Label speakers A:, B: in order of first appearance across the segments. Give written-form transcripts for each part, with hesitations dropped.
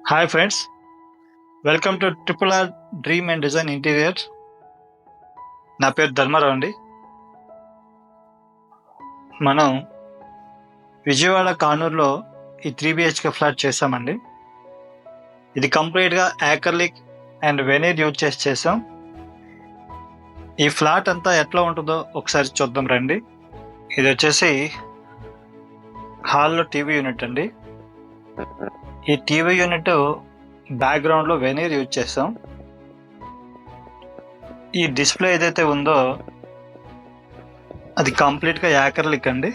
A: Hi friends, welcome to triple R dream and design interior. నా పేరు ధర్మారావు అండి. మనం విజయవాడ కానూరులో ఈ 3 BHK ఫ్లాట్ చేసామండి. ఇది కంప్లీట్గా యాక్రిలిక్ అండ్ వెనీర్ యూజ్ చేసాం. ఈ ఫ్లాట్ అంతా ఎట్లా ఉంటుందో ఒకసారి చూద్దాం రండి. ఇది వచ్చేసి హాల్లో టీవీ యూనిట్ అండి. ఈ టీవీ యూనిట్ బ్యాక్గ్రౌండ్లో వెనీర్ యూజ్ చేస్తాం. ఈ డిస్ప్లే ఏదైతే ఉందో అది కంప్లీట్గా యాక్రిలిక్ అండి.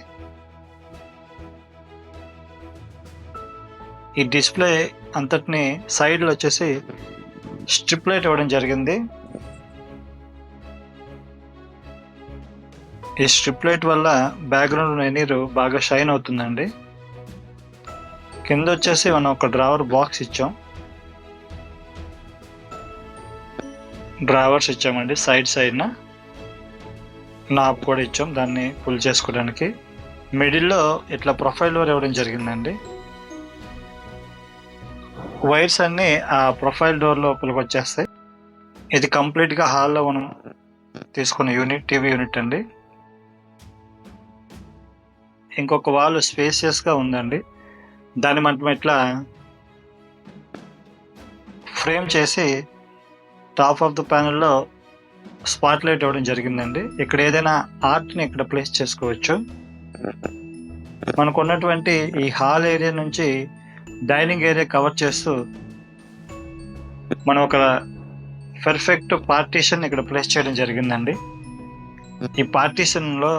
A: ఈ డిస్ప్లే అంతటిని సైడ్లో వచ్చేసి స్ట్రిప్ లైట్ ఇవ్వడం జరిగింది. ఈ స్ట్రిప్ లైట్ వల్ల బ్యాక్గ్రౌండ్ వెనీర్ బాగా షైన్ అవుతుందండి. కింద వచ్చేసి మనం ఒక డ్రావర్ బాక్స్ ఇచ్చాం, డ్రావర్స్ ఇచ్చామండి. సైడ్న నాబ్ కూడా ఇచ్చాం దాన్ని పుల్ చేసుకోవడానికి. మిడిల్లో ఇట్లా ప్రొఫైల్ డోర్ ఇవ్వడం జరిగిందండి. వైర్స్ అన్నీ ఆ ప్రొఫైల్ డోర్ లోపలికి వచ్చేస్తాయి. ఇది కంప్లీట్గా హాల్లో మనం తీసుకున్న యూనిట్, టీవీ యూనిట్ అండి. ఇంకొక వాల్ స్పేసియస్గా ఉందండి. దాన్ని మనం ఇట్లా ఫ్రేమ్ చేసి టాప్ ఆఫ్ ద ప్యానెల్లో స్పాట్ లైట్ ఇవ్వడం జరిగిందండి. ఇక్కడ ఏదైనా ఆర్ట్ని ఇక్కడ ప్లేస్ చేసుకోవచ్చు. మనకు ఉన్నటువంటి ఈ హాల్ ఏరియా నుంచి డైనింగ్ ఏరియా కవర్ చేస్తూ మనం ఒక పర్ఫెక్ట్ పార్టీషన్ ఇక్కడ ప్లేస్ చేయడం జరిగిందండి. ఈ పార్టీషన్లో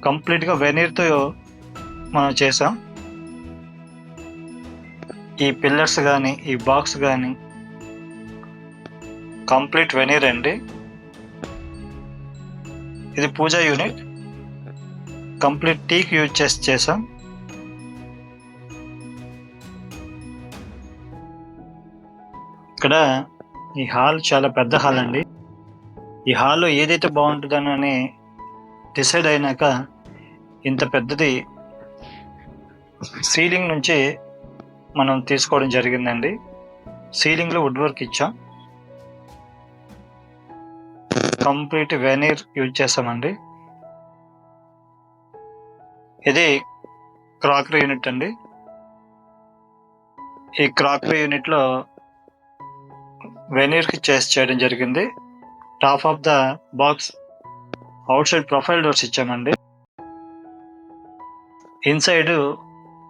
A: కంప్లీట్గా వెనీర్తో మనం చేసాం. ఈ పిల్లర్స్ కానీ ఈ బాక్స్ కానీ కంప్లీట్ వెనీర్ అండి. ఇది పూజా యూనిట్, కంప్లీట్ టీక్ యూజ్ చేసాం. ఇక్కడ ఈ హాల్ చాలా పెద్ద హాల్ అండి. ఈ హాల్లో ఏదైతే బాగుంటుందని డిసైడ్ అయినాక ఇంత పెద్దది సీలింగ్ నుంచి మనం తీసుకోవడం జరిగిందండి. సీలింగ్లో వుడ్ వర్క్ ఇచ్చాం, కంప్లీట్ వెనీర్ యూజ్ చేస్తామండి. ఇది క్రాకరీ యూనిట్ అండి. ఈ క్రాకరీ యూనిట్లో వెనీర్కి చేయడం జరిగింది. Top of the box out side profile doors ఇచ్చామండి. ఇన్సైడ్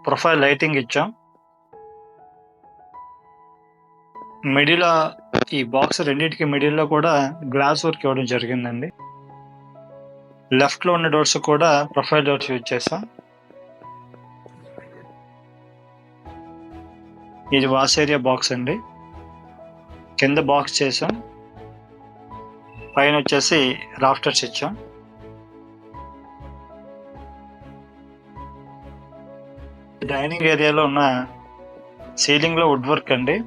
A: ప్రొఫైల్ లైటింగ్ ఇచ్చాం. మిడిల్ ఈ బాక్స్ రెండింటికి మిడిల్లో కూడా గ్లాస్ వర్క్ ఇవ్వడం జరిగిందండి. లెఫ్ట్లో ఉన్న డోర్స్ కూడా ప్రొఫైల్ డోర్స్ యూజ్ చేస్తాం. ఇది వాష్ ఏరియా బాక్స్ అండి. కింద బాక్స్ చేసాం, పైన వచ్చేసి రాఫ్టర్స్ ఇచ్చాం. డైనింగ్ ఏరియాలో ఉన్న సీలింగ్లో వుడ్ వర్క్ అండి.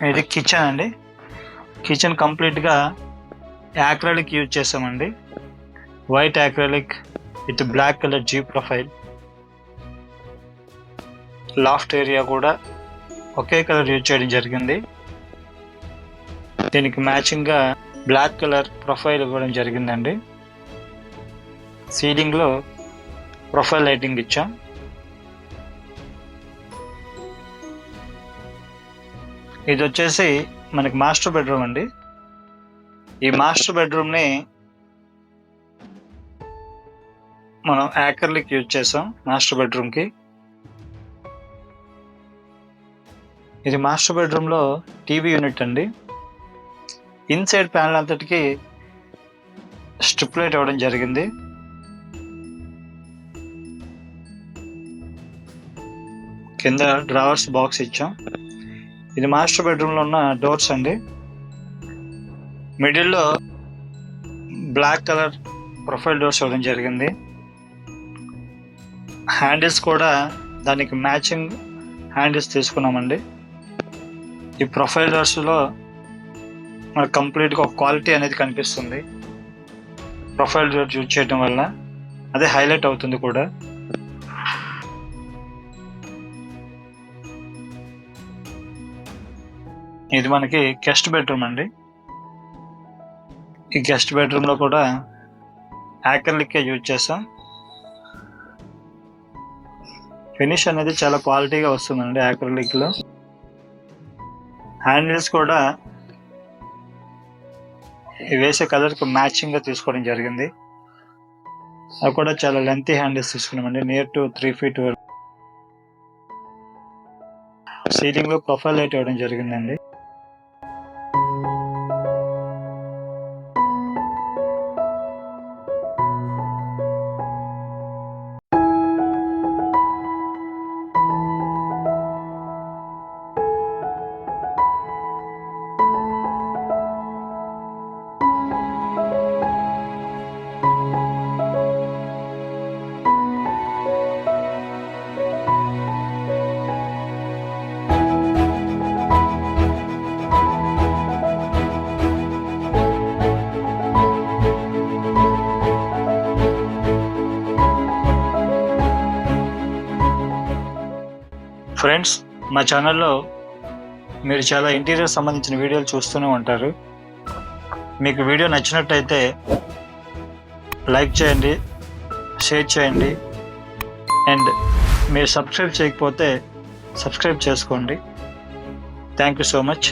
A: ఇది కిచెన్ అండి. కిచెన్ కంప్లీట్గా యాక్రిలిక్ యూజ్ చేసామండి. White acrylic with black colour G profile. Loft area కూడా ఒకే కలర్ యూజ్ చేయడం జరిగింది. దీనికి మ్యాచింగ్గా బ్లాక్ కలర్ ప్రొఫైల్ ఇవ్వడం జరిగిందండి. సీలింగ్లో ప్రొఫైల్ లైటింగ్ ఇచ్చాం. ఇది వచ్చేసి మనకి మాస్టర్ బెడ్రూమ్ అండి. ఈ మాస్టర్ బెడ్రూమ్ని మనం యాక్రిలిక్ యూజ్ చేసాం మాస్టర్ బెడ్రూమ్కి. ఇది మాస్టర్ బెడ్రూమ్లో టీవీ యూనిట్ అండి. ఇన్సైడ్ ప్యానల్ అంతటికి స్ట్రిప్ లైట్ ఇవ్వడం జరిగింది. కింద డ్రావర్స్ బాక్స్ ఇచ్చాం. ఇది మాస్టర్ బెడ్రూమ్లో ఉన్న డోర్స్ అండి. మిడిల్లో బ్లాక్ కలర్ ప్రొఫైల్ డోర్స్ ఇవ్వడం జరిగింది. హ్యాండిల్స్ కూడా దానికి మ్యాచింగ్ హ్యాండిల్స్ తీసుకున్నామండి. ఈ ప్రొఫైల్ డోర్స్లో మనకు కంప్లీట్గా ఒక క్వాలిటీ అనేది కనిపిస్తుంది. ప్రొఫైల్ డోర్ యూజ్ చేయడం వల్ల అదే హైలైట్ అవుతుంది కూడా. ఇది మనకి గెస్ట్ బెడ్రూమ్ అండి. ఈ గెస్ట్ బెడ్రూమ్లో కూడా యాక్రిలిక్ యూజ్ చేస్తాం. ఫినిష్ అనేది చాలా క్వాలిటీగా వస్తుందండి యాక్రిలిక్లో. హ్యాండిల్స్ కూడా వేసే కలర్కి మ్యాచింగ్గా తీసుకోవడం జరిగింది. అవి కూడా చాలా లెంతీ హ్యాండిల్స్ తీసుకున్నామండి, నియర్ టు 3 feet వరకు. సీలింగ్లో ప్రొఫైల్ లైట్ ఇవ్వడం జరిగిందండి. ఫ్రెండ్స్, మా ఛానల్లో మీరు చాలా ఇంటీరియర్ సంబంధించిన వీడియోలు చూస్తూనే ఉంటారు. మీకు వీడియో నచ్చినట్టయితే లైక్ చేయండి, షేర్ చేయండి, అండ్ మీరు సబ్స్క్రైబ్ చేయకపోతే సబ్స్క్రైబ్ చేసుకోండి. Thank you so much.